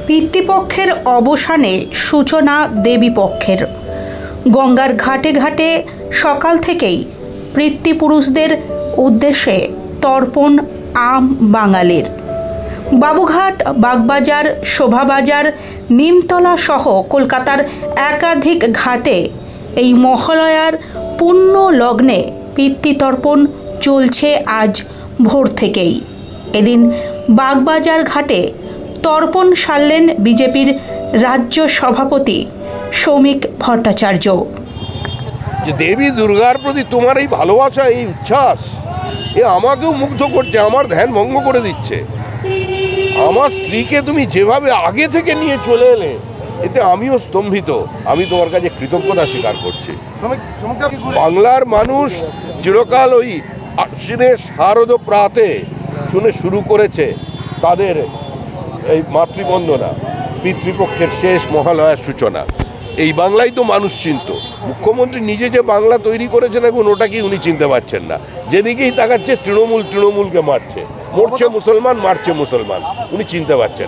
পিতৃপক্ষের অবসানে সূচনা দেবীপক্ষের। গঙ্গার ঘাটে ঘাটে সকাল থেকেই পিতৃপুরুষদের উদ্দেশ্যে তর্পণ আম বাঙালির। বাবুঘাট, বাগবাজার, শোভাবাজার, নিমতলা সহ কলকাতার একাধিক ঘাটে এই মহালয়ার পুণ্য লগ্নে পিতৃতর্পণ চলছে আজ ভোর থেকেই। এদিন বাগবাজার ঘাটে তর্পণ সারলেন বিজেপির রাজ্য সভাপতি শ্রমিক ভট্টাচার্য। যে দেবী দুর্গার প্রতি তোমার এই ভালোবাসা, এই উচ্ছ্বাস, এ আমাকেও মুগ্ধ করছে, আমার ধ্যান ভঙ্গ করে দিচ্ছে। আমার স্ত্রীকে তুমি যেভাবে আগে থেকে নিয়ে চলে এলে, এতে আমিও স্তম্ভিত। আমি তোমার কাছে কৃতজ্ঞতা স্বীকার করছি। বাংলার মানুষ চিরকাল ওই আশ্বিনের শারদ প্রাতে শুনে শুরু করেছে তাদের এই মাতৃবন্দনা, পিতৃপক্ষের শেষ মহালয়ার সূচনা। এই বাংলাই তো মানুষ চিনত। মুখ্যমন্ত্রী নিজে যে বাংলা তৈরি করেছেন এখন ওটাকেই উনি চিনতে পারছেন না। যেদিকেই তাকাচ্ছে তৃণমূলকে মারছে, মরছে মুসলমান, মারছে মুসলমান, উনি চিনতে পারছেন।